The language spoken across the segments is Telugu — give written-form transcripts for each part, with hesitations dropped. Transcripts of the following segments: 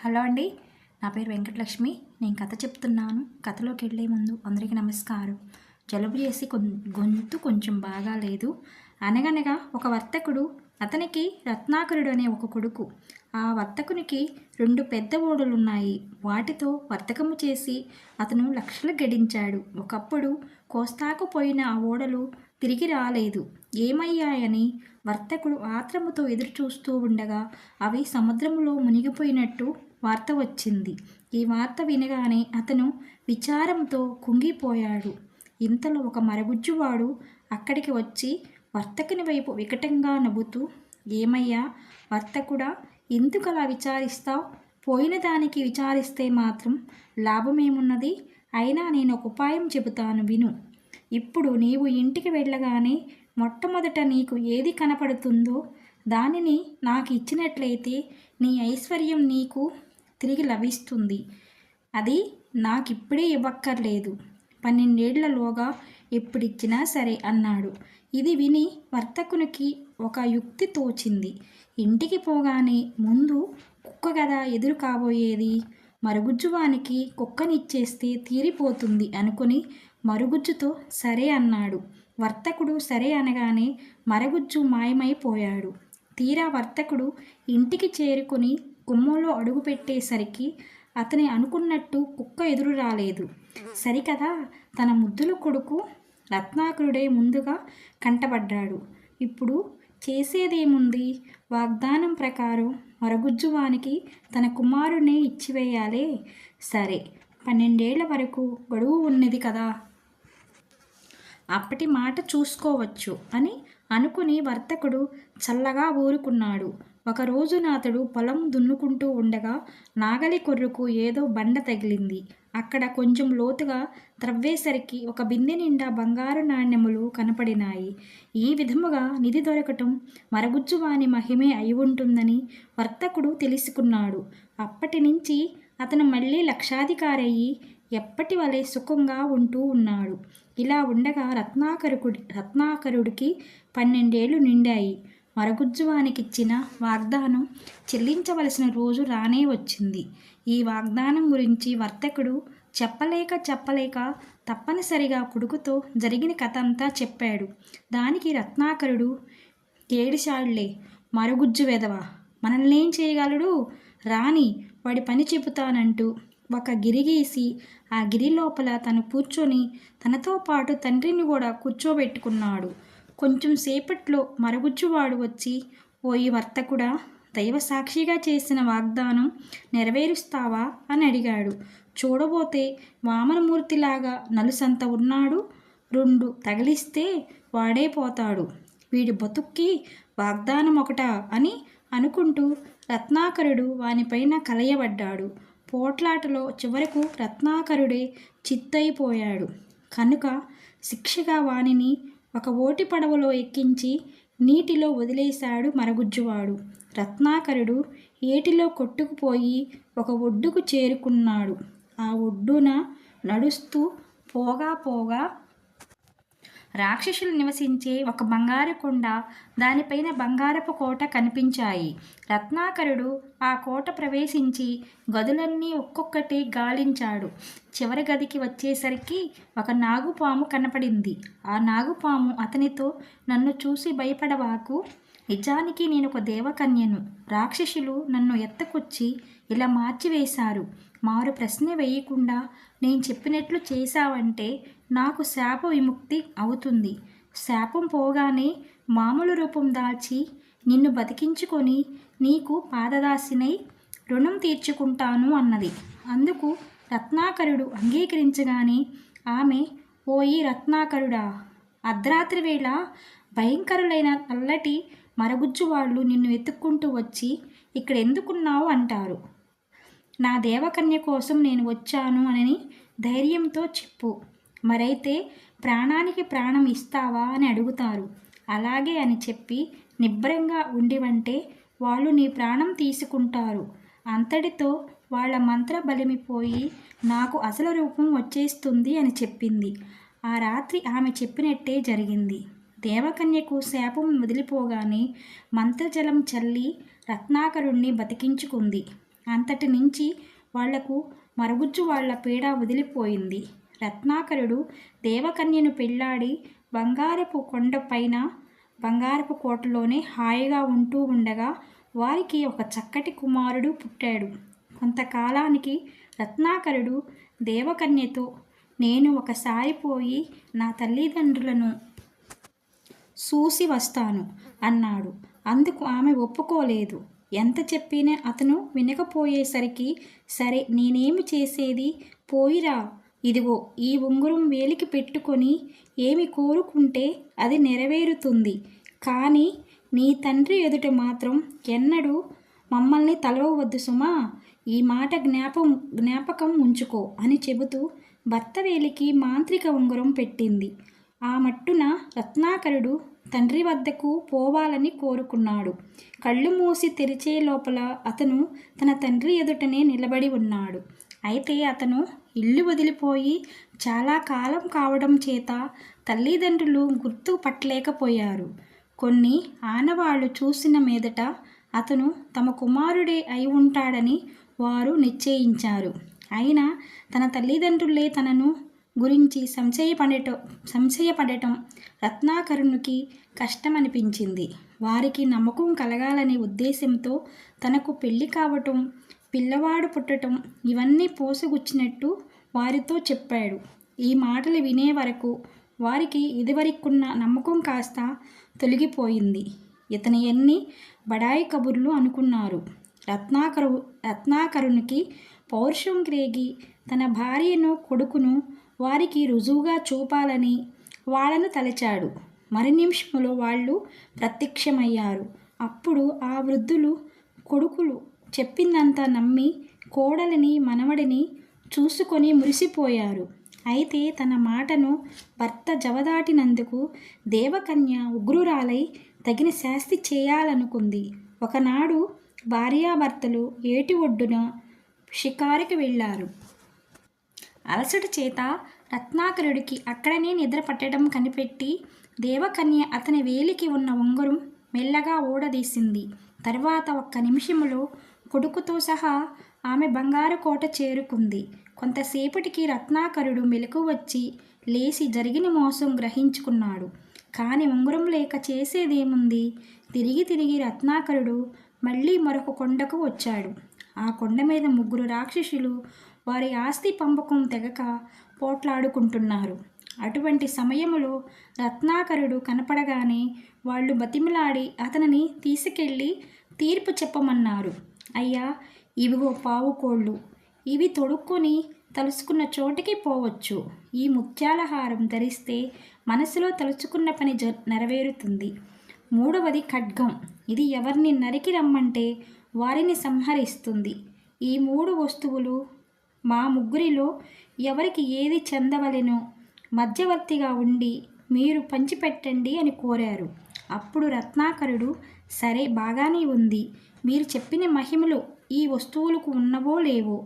హలో అండి. నా పేరు వెంకటలక్ష్మి. నేను కథ చెప్తున్నాను. కథలోకి వెళ్ళే ముందు అందరికీ నమస్కారం. జలుబు చేసి గొంతు కొంచెం బాగా లేదు. అనగనగా ఒక వర్తకుడు, అతనికి రత్నాకరుడు అనే ఒక కొడుకు. ఆ వర్తకునికి 2 పెద్ద ఓడలున్నాయి. వాటితో వర్తకము చేసి అతను లక్షలు గడించాడు. ఒకప్పుడు కోస్తాకు పోయిన ఆ ఓడలు తిరిగి రాలేదు. ఏమయ్యాయని వర్తకుడు ఆత్రముతో ఎదురుచూస్తూ ఉండగా అవి సముద్రంలో మునిగిపోయినట్టు వార్త వచ్చింది. ఈ వార్త వినగానే అతను విచారంతో కుంగిపోయాడు. ఇంతలో ఒక మరగుజ్జువాడు అక్కడికి వచ్చి వర్తకుని వైపు వికటంగా నవ్వుతూ, ఏమయ్యా వర్తకుడా, ఎందుకలా విచారిస్తావు? పోయిన దానికి విచారిస్తే మాత్రం లాభమేమున్నది? అయినా నేను ఒక ఉపాయం చెబుతాను, విను. ఇప్పుడు నీవు ఇంటికి వెళ్ళగానే మొట్టమొదట నీకు ఏది కనపడుతుందో దానిని నాకు ఇచ్చినట్లయితే నీ ఐశ్వర్యం నీకు తిరిగి లభిస్తుంది. అది నాకిప్పుడే ఇవ్వక్కర్లేదు, 12 ఏళ్లలోగా ఎప్పుడిచ్చినా సరే అన్నాడు. ఇది విని వర్తకునికి ఒక యుక్తి తోచింది. ఇంటికి పోగానే ముందు కుక్క కదా ఎదురు కాబోయేది, మరుగుజ్జువానికి కుక్కనిచ్చేస్తే తీరిపోతుంది అనుకుని మరుగుజ్జుతో సరే అన్నాడు. వర్తకుడు సరే అనగానే మరగుజ్జు మాయమైపోయాడు. తీరా వర్తకుడు ఇంటికి చేరుకుని గుమ్మంలో అడుగు పెట్టేసరికి అతని అనుకున్నట్టు కుక్క ఎదురు రాలేదు. సరికదా, తన ముద్దుల కొడుకు రత్నాకరుడే ముందుగా కంటపడ్డాడు. ఇప్పుడు చేసేదేముంది? వాగ్దానం ప్రకారం మరగుజ్జువానికి తన కుమారునే ఇచ్చివేయాలే. సరే, 12 ఏళ్ల వరకు గడువు ఉన్నది కదా, అప్పటి మాట చూసుకోవచ్చు అని అనుకుని వర్తకుడు చల్లగా ఊరుకున్నాడు. ఒకరోజున అతడు పొలం దున్నుకుంటూ ఉండగా నాగలి కొర్రుకు ఏదో బండ తగిలింది. అక్కడ కొంచెం లోతుగా త్రవ్వేసరికి ఒక బిందె నిండా బంగారు నాణ్యములు కనపడినాయి. ఈ విధముగా నిధి దొరకటం మరగుజ్జువాని మహిమే అయి ఉంటుందని వర్తకుడు తెలుసుకున్నాడు. అప్పటి నుంచి అతను మళ్ళీ లక్షాధికారయ్యి ఎప్పటి వలె సుఖంగా ఉంటూ ఉన్నాడు. ఇలా ఉండగా రత్నాకరుడికి 12 ఏళ్లు నిండాయి. మరగుజ్జువానికిచ్చిన వాగ్దానం చెల్లించవలసిన రోజు రానే వచ్చింది. ఈ వాగ్దానం గురించి వర్తకుడు చెప్పలేక తప్పనిసరిగా కొడుకుతో జరిగిన కథ అంతా చెప్పాడు. దానికి రత్నాకరుడు, ఏడిశాళ్లే మరుగుజ్జు వెధవ, మనల్నేం చేయగలడు? రాని, వాడి పని చెబుతానంటూ ఒక గిరి గీసి ఆ గిరి లోపల తను కూర్చొని తనతో పాటు తండ్రిని కూడా కూర్చోబెట్టుకున్నాడు. కొంచెం సేపట్లో మరగుజ్జువాడు వచ్చి, ఓయి వర్తకుడా, దైవ సాక్షిగా చేసిన వాగ్దానం నెరవేరుస్తావా అని అడిగాడు. చూడబోతే వామనమూర్తిలాగా నలుసంత ఉన్నాడు. 2 తగిలిస్తే వాడే పోతాడు. వీడి బతుక్కి వాగ్దానం ఒకటా అని అనుకుంటూ రత్నాకరుడు వానిపైన కలయబడ్డాడు. పోట్లాటలో చివరకు రత్నాకరుడే చిత్తయిపోయాడు. కనుక శిక్షగా వానిని ఒక ఓటి పడవలో ఎక్కించి నీటిలో వదిలేశాడు మరగుజ్జువాడు. రత్నాకరుడు ఏటిలో కొట్టుకుపోయి ఒక ఒడ్డుకు చేరుకున్నాడు. ఆ ఒడ్డున నడుస్తూ పోగా రాక్షసులు నివసించే ఒక బంగారు కొండ, దానిపైన బంగారపు కోట కనిపించాయి. రత్నాకరుడు ఆ కోట ప్రవేశించి గదులన్నీ ఒక్కొక్కటి గాలించాడు. చివరి గదికి వచ్చేసరికి ఒక నాగుపాము కనపడింది. ఆ నాగుపాము అతనితో, నన్ను చూసి భయపడవాకు, నిజానికి నేను ఒక దేవకన్యను. రాక్షసులు నన్ను ఎత్తకొచ్చి ఇలా మార్చివేశారు. మారు ప్రశ్న వేయకుండా నేను చెప్పినట్లు చేశావంటే నాకు శాప విముక్తి అవుతుంది. శాపం పోగానే మామూలు రూపం దాల్చి నిన్ను బతికించుకొని నీకు పాదదాసినై రుణం తీర్చుకుంటాను అన్నది. అందుకు రత్నాకరుడు అంగీకరించగానే ఆమె, ఓయి రత్నాకరుడా, అర్ధరాత్రి వేళ భయంకరులైన నల్లటి మరగుజ్జు వాళ్ళు నిన్ను వెతుక్కుంటూ వచ్చి ఇక్కడ ఎందుకున్నావు అంటారు. నా దేవకన్య కోసం నేను వచ్చాను అని ధైర్యంతో చెప్పు. మరైతే ప్రాణానికి ప్రాణం ఇస్తావా అని అడుగుతారు. అలాగే అని చెప్పి నిబ్బరంగా ఉండివంటే వాళ్ళు నీ ప్రాణం తీసుకుంటారు. అంతటితో వాళ్ళ మంత్ర బలిమిపోయి నాకు అసలు రూపం వచ్చేస్తుంది అని చెప్పింది. ఆ రాత్రి ఆమె చెప్పినట్టే జరిగింది. దేవకన్యకు శాపం వదిలిపోగానే మంత్రజలం చల్లి రత్నాకరుణ్ణి బతికించుకుంది. అంతటి నుంచి వాళ్లకు మరుగుజ్జు వాళ్ల పీడ వదిలిపోయింది. రత్నాకరుడు దేవకన్యను పెళ్లాడి బంగారపు కొండపైన బంగారపు కోటలోనే హాయిగా ఉంటూ ఉండగా వారికి ఒక చక్కటి కుమారుడు పుట్టాడు. కొంతకాలానికి రత్నాకరుడు దేవకన్యతో, నేను ఒకసారి పోయి నా తల్లిదండ్రులను చూసి వస్తాను అన్నాడు. అందుకు ఆమె ఒప్పుకోలేదు. ఎంత చెప్పినా అతను వినకపోయేసరికి, సరే నేనేమి చేసేది, పోయిరా, ఇదిగో ఈ ఉంగరం వేలికి పెట్టుకొని ఏమి కోరుకుంటే అది నెరవేరుతుంది, కానీ నీ తండ్రి ఎదుట మాత్రం ఎన్నడూ మమ్మల్ని తలవవద్దు సుమా, ఈ మాట జ్ఞాపకం ఉంచుకో అని చెబుతూ భర్త వేలికి మాంత్రిక ఉంగరం పెట్టింది. ఆ మట్టున రత్నాకరుడు తండ్రి వద్దకు పోవాలని కోరుకున్నాడు. కళ్ళు మూసి తెరిచే లోపల అతను తన తండ్రి ఎదుటనే నిలబడి ఉన్నాడు. అయితే అతను ఇల్లు వదిలిపోయి చాలా కాలం కావడం చేత తల్లిదండ్రులు గుర్తు పట్టలేకపోయారు. కొన్ని ఆనవాళ్లు చూసిన మీదట అతను తమ కుమారుడే అయి ఉంటాడని వారు నిశ్చయించారు. అయినా తన తల్లిదండ్రులే తనను గురించి సంశయపడటం రత్నాకరునికి కష్టమనిపించింది. వారికి నమ్మకం కలగాలనే ఉద్దేశంతో తనకు పెళ్లి కావటం, పిల్లవాడు పుట్టటం ఇవన్నీ పోసగుచ్చినట్టు వారితో చెప్పాడు. ఈ మాటలు వినే వరకు వారికి ఇదివరకున్న నమ్మకం కాస్త తొలగిపోయింది. ఇతని ఎన్ని బడాయి కబుర్లు అనుకున్నారు. రత్నాకరునికి పౌరుషం రేగి తన భార్యను, కొడుకును వారికి రుజువుగా చూపాలని వాళ్ళను తలచాడు. మరి నిమిషంలో వాళ్ళు ప్రత్యక్షమయ్యారు. అప్పుడు ఆ వృద్ధులు కొడుకులు చెప్పిందంతా నమ్మి కోడలిని, మనవడిని చూసుకొని మురిసిపోయారు. అయితే తన మాటను భర్త జవదాటినందుకు దేవకన్య ఉగ్రురాలై తగిన శాస్తి చేయాలనుకుంది. ఒకనాడు భార్యాభర్తలు ఏటి ఒడ్డున షికారుకి వెళ్ళారు. అలసట చేత రత్నాకరుడికి అక్కడనే నిద్ర పట్టడం కనిపెట్టి దేవకన్య అతని వేలికి ఉన్న ఉంగరం మెల్లగా ఊడదీసింది. తర్వాత ఒక్క నిమిషంలో కొడుకుతో సహా ఆమె బంగారు కోట చేరుకుంది. కొంతసేపటికి రత్నాకరుడు మెలకు వచ్చి లేచి జరిగిన మోసం గ్రహించుకున్నాడు. కానీ ఉంగరం లేక చేసేదేముంది? తిరిగి రత్నాకరుడు మళ్ళీ మరొక కొండకు వచ్చాడు. ఆ కొండ మీద 3 రాక్షసులు వారి ఆస్తి పంపకం తెగక పోట్లాడుకుంటున్నారు. అటువంటి సమయంలో రత్నాకరుడు కనపడగానే వాళ్ళు బతిమిలాడి అతనిని తీసుకెళ్ళి తీర్పు చెప్పమన్నారు. అయ్యా, ఇవిగో పావుకోళ్ళు, ఇవి తొడుక్కొని తలుసుకున్న చోటికి పోవచ్చు. ఈ ముత్యాల హారం ధరిస్తే మనసులో తలుచుకున్న పని నెరవేరుతుంది. 3వది ఖడ్గం, ఇది ఎవరిని నరికి రమ్మంటే వారిని సంహరిస్తుంది. ఈ 3 వస్తువులు మా ముగ్గురిలో ఎవరికి ఏది చెందవలెనో మధ్యవర్తిగా ఉండి మీరు పంచిపెట్టండి అని కోరారు. అప్పుడు రత్నాకరుడు, సరే బాగానే ఉంది, మీరు చెప్పిన మహిమలు ఈ వస్తువులకు ఉన్నవో లేవో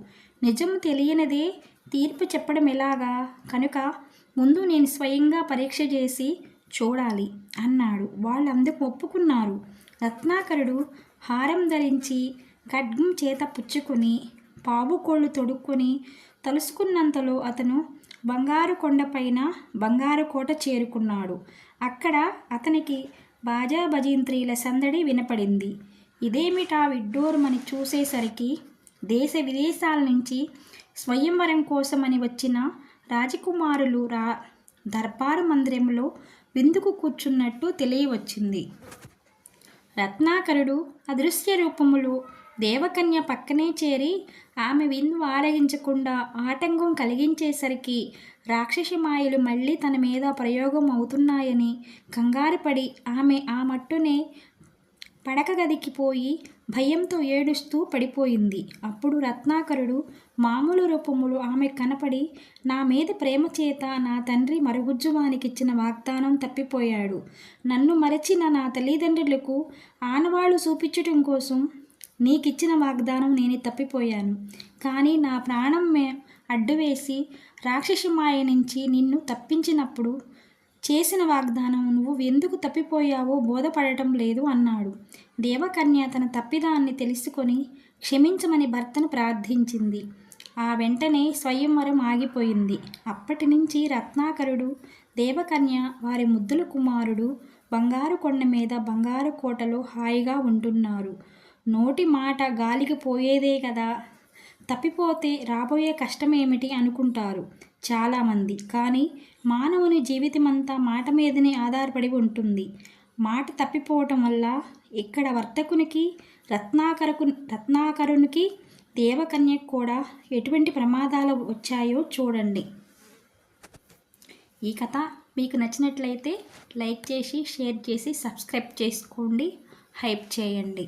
నిజం తెలియనిదే తీర్పు చెప్పడం ఎలాగా, కనుక ముందు నేను స్వయంగా పరీక్ష చేసి చూడాలి అన్నాడు. వాళ్ళందుకు ఒప్పుకున్నారు. రత్నాకరుడు హారం ధరించి ఖడ్గం చేత పుచ్చుకొని పావుకోళ్ళు తొడుక్కొని తలుసుకున్నంతలో అతను బంగారు కొండపైన బంగారు కోట చేరుకున్నాడు. అక్కడ అతనికి బాజా భజంత్రీల సందడి వినపడింది. ఇదేమిటా విడ్డూరమని చూసేసరికి దేశ విదేశాల నుంచి స్వయంవరం కోసమని వచ్చిన రాజకుమారులు దర్బారు మందిరంలో విందుకు కూర్చున్నట్టు తెలియవచ్చింది. రత్నాకరుడు అదృశ్య రూపములో దేవకన్య పక్కనే చేరి ఆమె విందు ఆరగించకుండా ఆటంకం కలిగించేసరికి రాక్షసి మాయలు మళ్ళీ తన మీద ప్రయోగం అవుతున్నాయని కంగారుపడి ఆమె ఆ మట్టునే పడక గదికి పోయి భయంతో ఏడుస్తూ పడిపోయింది. అప్పుడు రత్నాకరుడు మామూలు రూపములో ఆమె కనపడి, నా మీద ప్రేమ చేత నా తండ్రి మరుగుజ్జువానికిచ్చిన వాగ్దానం తప్పిపోయాడు. నన్ను మరచిన నా తల్లిదండ్రులకు ఆనవాళ్లు చూపించటం కోసం నీకిచ్చిన వాగ్దానం నేను తప్పిపోయాను. కానీ నా ప్రాణం అడ్డువేసి రాక్షసి మాయ నుంచి నిన్ను తప్పించినప్పుడు చేసిన వాగ్దానం నువ్వు ఎందుకు తప్పిపోయావో బోధపడటం లేదు అన్నాడు. దేవకన్య తన తప్పిదాన్ని తెలుసుకొని క్షమించమని భర్తను ప్రార్థించింది. ఆ వెంటనే స్వయంవరం ఆగిపోయింది. అప్పటి నుంచి రత్నాకరుడు, దేవకన్య, వారి ముద్దుల కుమారుడు బంగారు కొండ మీద బంగారు కోటలో హాయిగా ఉంటున్నారు. నోటి మాట గాలికి పోయేదే కదా, తప్పిపోతే రాబోయే కష్టమేమిటి అనుకుంటారు చాలామంది. కానీ మానవుని జీవితమంతా మాట మీదనే ఆధారపడి ఉంటుంది. మాట తప్పిపోవటం వల్ల ఇక్కడ వర్తకునికి, రత్నాకరునికి, దేవకన్యకు కూడా ఎటువంటి ప్రమాదాలు వచ్చాయో చూడండి. ఈ కథ మీకు నచ్చినట్లయితే లైక్ చేసి, షేర్ చేసి, సబ్స్క్రైబ్ చేసుకోండి, హైప్ చేయండి.